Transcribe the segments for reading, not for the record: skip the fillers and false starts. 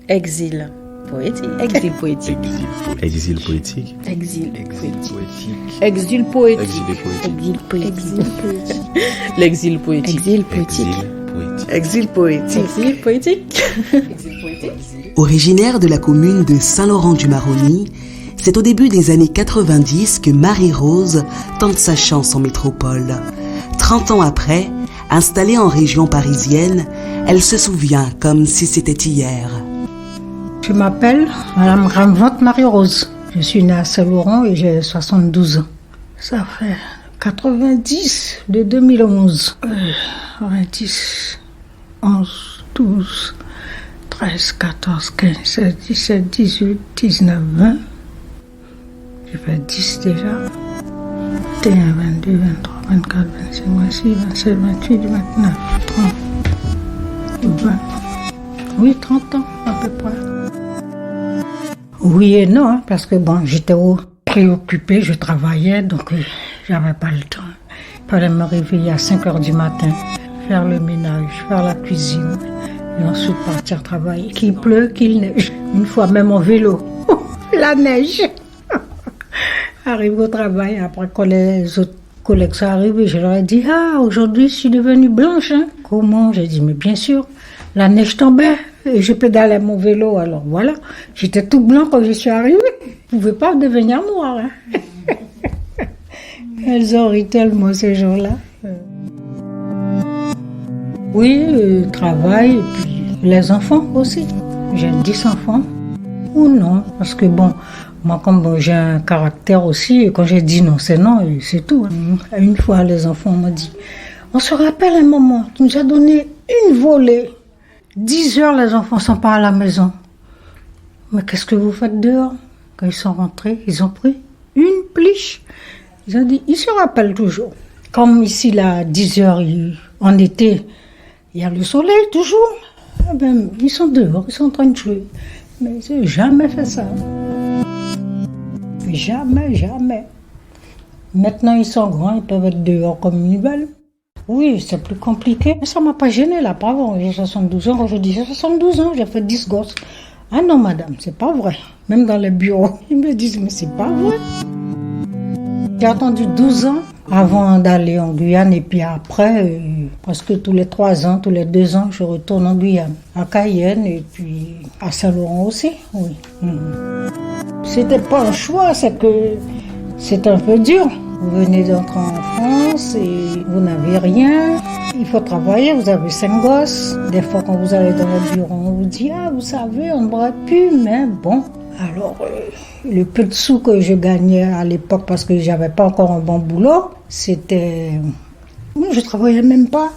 Exil poétique. Exil poétique. Exil poétique. Exil poétique. Exil poétique. Exil poétique. L'exil poétique. Exil poétique. Exil poétique. Exil poétique. Originaire de la commune de Saint-Laurent-du-Maroni, c'est au début des années 90 que Marie-Rose tente sa chance en métropole. 30 ans après, installée en région parisienne, elle se souvient comme si c'était hier. Je m'appelle Madame Ramvante Marie-Rose. Je suis née à Saint-Laurent et j'ai 72 ans. Ça fait 90 de 2011. 90, 11, 12, 13, 14, 15, 16, 17, 18, 19, 20. J'ai fait 10 déjà. 21, 22, 23, 24, 25, 26, 27, 28, 29, 30, 20. Oui, 30 ans à peu près. Oui et non, hein, parce que bon, j'étais préoccupée, je travaillais, donc j'avais pas le temps. Il fallait me réveiller à 5 heures du matin, faire le ménage, faire la cuisine, et ensuite partir travailler. Qu'il pleut, qu'il neige. Une fois même en vélo, la neige. Arrive au travail, après quand les autres collègues sont arrivés, je leur ai dit « Ah, aujourd'hui, je suis devenue blanche. Hein. » Comment? J'ai dit « Mais bien sûr, la neige tombait et je pédalais mon vélo. Alors voilà, j'étais tout blanc quand je suis arrivée. Je ne pouvais pas devenir noire. Hein. » Elles ont ri tellement ce jour-là. Oui, travail et puis les enfants aussi. J'ai 10 enfants. Ou non, parce que bon, moi comme j'ai un caractère aussi, et quand j'ai dit non, c'est non, et c'est tout. Une fois, les enfants m'ont dit, on se rappelle un moment, tu nous as donné une volée. 10 heures, les enfants ne sont pas à la maison. Mais qu'est-ce que vous faites dehors? Quand ils sont rentrés, ils ont pris une pliche. Ils ont dit, ils se rappellent toujours. Comme ici, là, 10 heures, en été, il y a le soleil toujours. Eh ben, ils sont dehors, ils sont en train de jouer. Mais ils n'ont jamais fait ça. Jamais, jamais. Maintenant, ils sont grands, ils peuvent être dehors comme une balle. Oui, c'est plus compliqué. Mais ça ne m'a pas gêné, là, pas avant. J'ai 72 ans. Quand je dis j'ai 72 ans, j'ai fait 10 gosses. Ah non, madame, c'est pas vrai. Même dans les bureaux, ils me disent, mais c'est pas vrai. J'ai attendu 12 ans avant d'aller en Guyane. Et puis après, presque tous les 3 ans, tous les 2 ans, je retourne en Guyane. À Cayenne et puis à Saint-Laurent aussi, oui. C'était pas un choix, c'est que c'est un peu dur. Vous venez d'entrer en France et vous n'avez rien. Il faut travailler, vous avez 5 gosses. Des fois, quand vous allez dans le bureau, on vous dit « Ah, vous savez, on ne boit plus, mais bon. » Alors, le peu de sous que je gagnais à l'époque, parce que j'avais pas encore un bon boulot, c'était... Je travaillais même pas.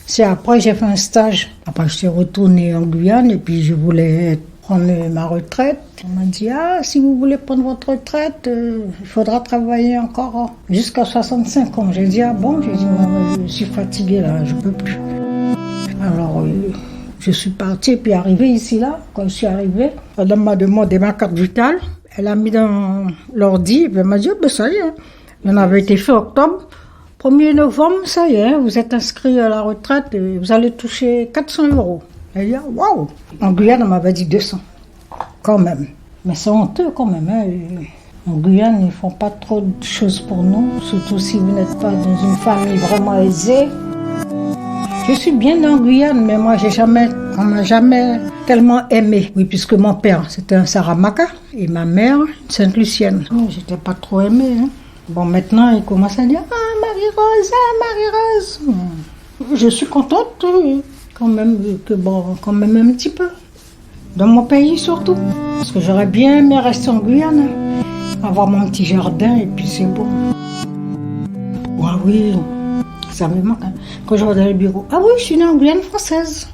C'est après, j'ai fait un stage. Après, je suis retournée en Guyane et puis je voulais prendre ma retraite. On m'a dit, ah, si vous voulez prendre votre retraite, il faudra travailler encore jusqu'à 65 ans. J'ai dit, ah bon? J'ai dit, moi, je suis fatiguée là, je peux plus. Alors, je suis partie et puis arrivée ici là. Quand je suis arrivée, elle m'a demandé ma carte vitale. Elle a mis dans l'ordi et puis elle m'a dit, oh, ben ça y est. On avait été fait octobre. 1er novembre, ça y est, vous êtes inscrit à la retraite et vous allez toucher 400 €. Elle dit, waouh! En Guyane, on m'avait dit 200. Quand même. Mais c'est honteux quand même. Hein. En Guyane, ils ne font pas trop de choses pour nous, surtout si vous n'êtes pas dans une famille vraiment aisée. Je suis bien en Guyane, mais moi, on m'a jamais tellement aimée. Oui, puisque mon père, c'était un Saramaka et ma mère, une Sainte-Lucienne. J'étais pas trop aimée. Hein. Bon, maintenant, il commence à dire, ah, Marie-Rose, ah, Marie-Rose. Je suis contente, quand même un petit peu. Dans mon pays, surtout. Parce que j'aurais bien aimé rester en Guyane, avoir mon petit jardin, et puis c'est beau. Ah oui, ça me manque. Hein. Quand je vais dans le bureau, ah oui, je suis née en Guyane française.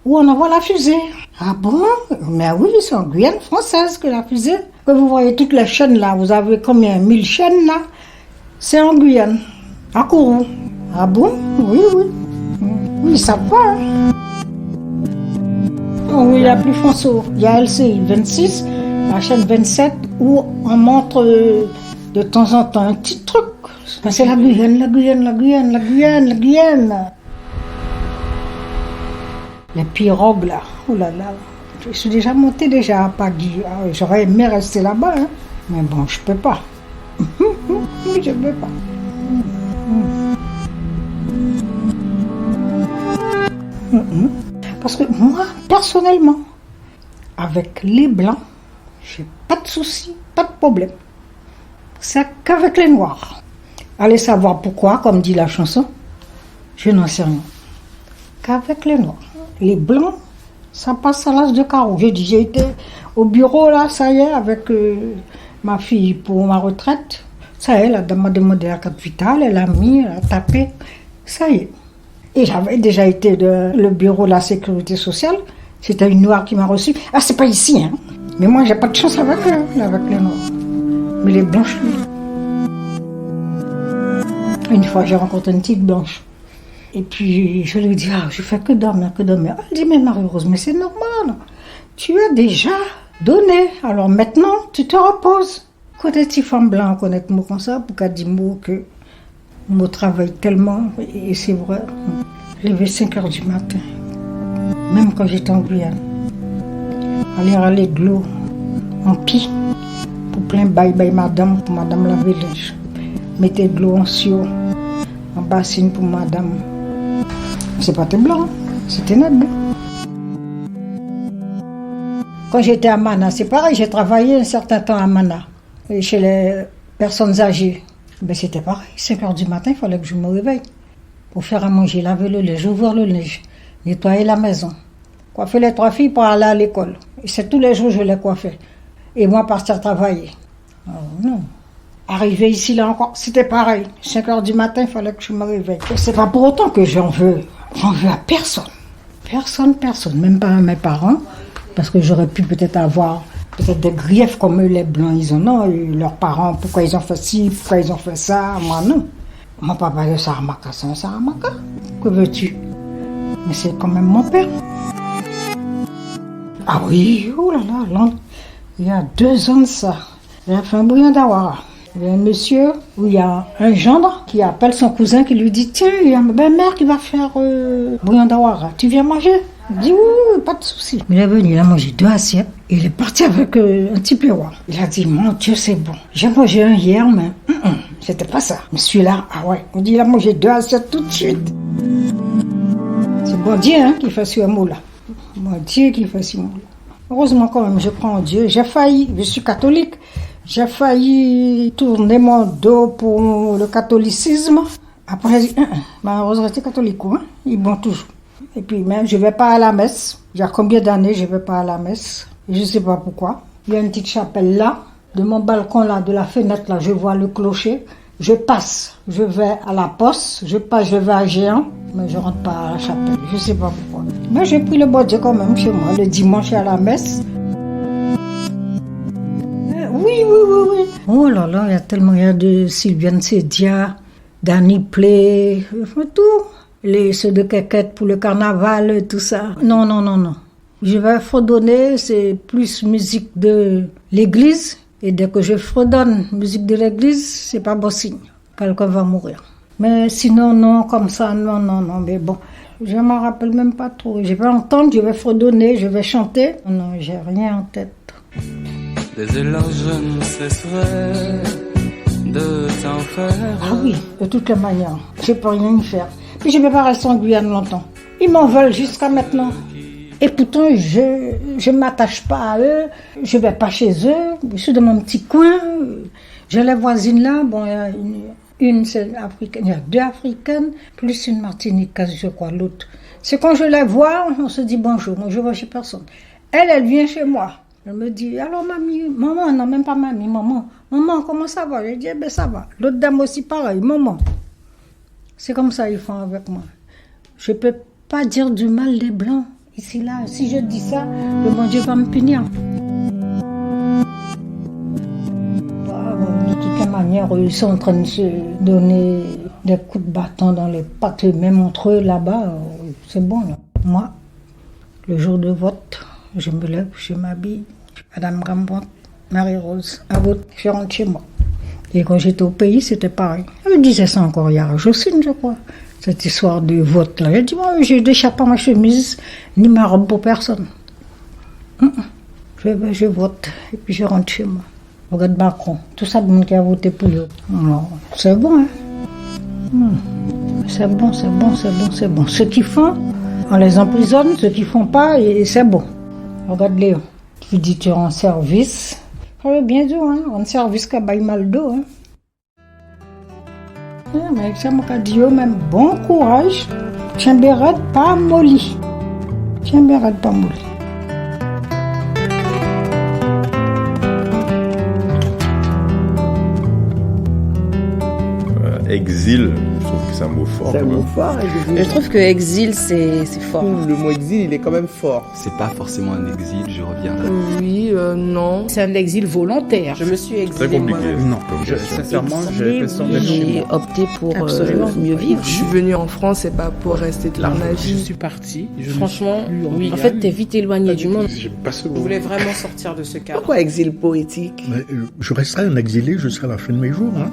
Où on envoie la fusée. Ah bon? Mais oui, c'est en Guyane française que la fusée. Que vous voyez toutes les chaînes là, vous avez combien? 1000 chaînes là? C'est en Guyane, à Kourou. Ah bon? Oui, oui. Oui, ça va. Hein. Oh, oui, la plus François. Il y a LCI 26, la chaîne 27, où on montre de temps en temps un petit truc. C'est la Guyane, la Guyane, la Guyane, la Guyane, la Guyane. Les pirogues là, oh là là. Je suis déjà montée déjà à Pagui. J'aurais aimé rester là-bas, hein. Mais bon, je peux pas. Je peux pas. Parce que moi, personnellement, avec les Blancs, j'ai pas de soucis, pas de problème. C'est qu'avec les Noirs. Allez savoir pourquoi, comme dit la chanson, je n'en sais rien. Qu'avec les Noirs. Les Blancs, ça passe à l'âge de carreau. J'ai été au bureau, là, ça y est, avec ma fille pour ma retraite. Ça y est, la dame m'a demandé la carte vitale, elle a mis, elle a tapé. Ça y est. Et j'avais déjà été le bureau de la sécurité sociale. C'était une Noire qui m'a reçue. Ah, c'est pas ici, hein. Mais moi, j'ai pas de chance avec eux, avec les Noirs. Mais les Blanches, oui. Une fois, j'ai rencontré une petite Blanche. Et puis, je lui dis, je fais que dormir, que dormir. Elle dit, mais Marie-Rose, mais c'est normal. Tu as déjà donné. Alors maintenant, tu te reposes. Quand des petites femmes blanches connaissent des mots comme ça, pour qu'elles disent mots que moi travaille tellement, et c'est vrai. Je levais 5 heures du matin, même quand j'étais en Guyane. Aller râler de l'eau en pis, pour plein bye madame, pour madame laver le linge. Mettez de l'eau en sio, en bassine pour madame. C'est pas tes blancs, c'était notre blanc. Quand j'étais à Mana, c'est pareil, j'ai travaillé un certain temps à Mana, chez les personnes âgées. Ben c'était pareil, 5 heures du matin, il fallait que je me réveille pour faire à manger, laver le linge, ouvrir le linge, nettoyer la maison, coiffer les 3 filles pour aller à l'école. Et c'est tous les jours que je les coiffais. Et moi, partir travailler. Oh non. Arriver ici, là encore, c'était pareil. 5 heures du matin, il fallait que je me réveille. Et c'est pas pour autant que j'en veux à personne. Personne, même pas à mes parents, parce que j'aurais pu peut-être avoir des griefs comme eux, les Blancs, ils en ont, et leurs parents, pourquoi ils ont fait ci, pourquoi ils ont fait ça, moi non. Mon papa de Saramaka, c'est un Saramaka. Que veux-tu? Mais c'est quand même mon père. Ah oui, oh là là, il y a 2 ans de ça, j'ai fait un bouillon d'awara. Il y a un monsieur où il y a un gendre qui appelle son cousin qui lui dit, tiens, il y a ma belle-mère qui va faire bouillon d'awara, tu viens manger? Il dit oui, pas de souci. Il est venu, il a mangé 2 assiettes. Et il est parti avec un petit péroir. Il a dit, mon Dieu, c'est bon. J'ai mangé un hier, mais c'était pas ça. Mais celui-là, ah ouais. Il dit, il a mangé 2 assiettes tout de suite. C'est bon Dieu qui fait ce mot-là. Bon Dieu qui fait ce mot-là. Heureusement quand même, je crois en Dieu. J'ai failli, je suis catholique, j'ai failli tourner mon dos pour le catholicisme. Après, j'ai dit, malheureusement, j'étais catholique, hein. Ils vont toujours. Et puis même, je ne vais pas à la messe. Il y a combien d'années je ne vais pas à la messe? Et je ne sais pas pourquoi. Il y a une petite chapelle là. De mon balcon là, de la fenêtre là, je vois le clocher. Je passe, je vais à la poste. Je passe, je vais à Géant. Mais je ne rentre pas à la chapelle. Je ne sais pas pourquoi. Mais j'ai pris le bon Dieu quand même chez moi. Le dimanche à la messe. Oui. Oh là là, il y a tellement, il y a de Sylviane Sédia, Danny Play, tout. Ceux de Kékette pour le carnaval, tout ça. Non. Je vais fredonner, c'est plus musique de l'église. Et dès que je fredonne musique de l'église, c'est pas bon signe. Quelqu'un va mourir. Mais sinon, non, comme ça, non. Mais bon, je m'en rappelle même pas trop. Je vais entendre, je vais fredonner, je vais chanter. Non, j'ai rien en tête. Les éloges ne cesseraient de t'en faire. Ah oui, de toutes les manières. Je peux rien y faire. Puis je ne vais pas rester en Guyane longtemps. Ils m'en veulent jusqu'à maintenant. Et pourtant, je ne m'attache pas à eux. Je ne vais pas chez eux. Je suis dans mon petit coin. J'ai les voisines là. Bon, il y a une c'est africaine. Il y a 2 africaines, plus une martiniquaise, je crois, l'autre. C'est quand je les vois, on se dit bonjour. Moi, je ne vois chez personne. Elle vient chez moi. Elle me dit, alors mamie, maman, non, même pas mamie, maman, comment ça va? Je dis, ben ça va. L'autre dame aussi pareil, maman. C'est comme ça ils font avec moi. Je ne peux pas dire du mal des Blancs, ici, là. Si je dis ça, le bon Dieu va me punir. De toutes les manières, ils sont en train de se donner des coups de bâton dans les pattes, même entre eux là-bas, c'est bon. Là. Moi, le jour de vote, je me lève, je m'habille. Madame Rembrandt, Marie-Rose, à vote, je rentre chez moi. Et quand j'étais au pays, c'était pareil. Elle me disait ça encore hier à Jocelyne, je crois. Cette histoire de vote là. Elle dit, moi, je n'échappe pas ma chemise, ni ma robe pour personne. Je vote et puis je rentre chez moi. Je regarde Macron. Tout ça, le monde qui a voté pour eux. Alors, c'est bon, hein? C'est bon, c'est bon, c'est bon, c'est bon. Ceux qui font, on les emprisonne. Ceux qui font pas, et c'est bon. Regarde Léon. Tu dis tu rends service. Fallait bien dire, hein? Rendre service qu'à bailler mal d'eau, hein? Mais ça m'a dit, même bon courage. Tiens, Bérette, pas molly. Tiens, Bérette, pas molly. Exil, je trouve que c'est un mot fort. C'est un mot fort, exil. Je trouve que exil, c'est fort. Le mot exil, il est quand même fort. C'est pas forcément un exil, je reviendrai. Oui, non. C'est un exil volontaire. Je me suis exilée. Très compliqué. moi-même. Non, sincèrement, j'ai l'impression d'être J'ai opté pour mieux vivre. Je suis venue en France, c'est pas pour rester toute ma Je vie. suis parti. Franchement, oui. En fait, t'es vite éloigné du monde. J'aime pas ce Je mot. voulais vraiment sortir de ce cadre. Pourquoi exil poétique? Je resterai un exilé jusqu'à la fin de mes jours. Hein.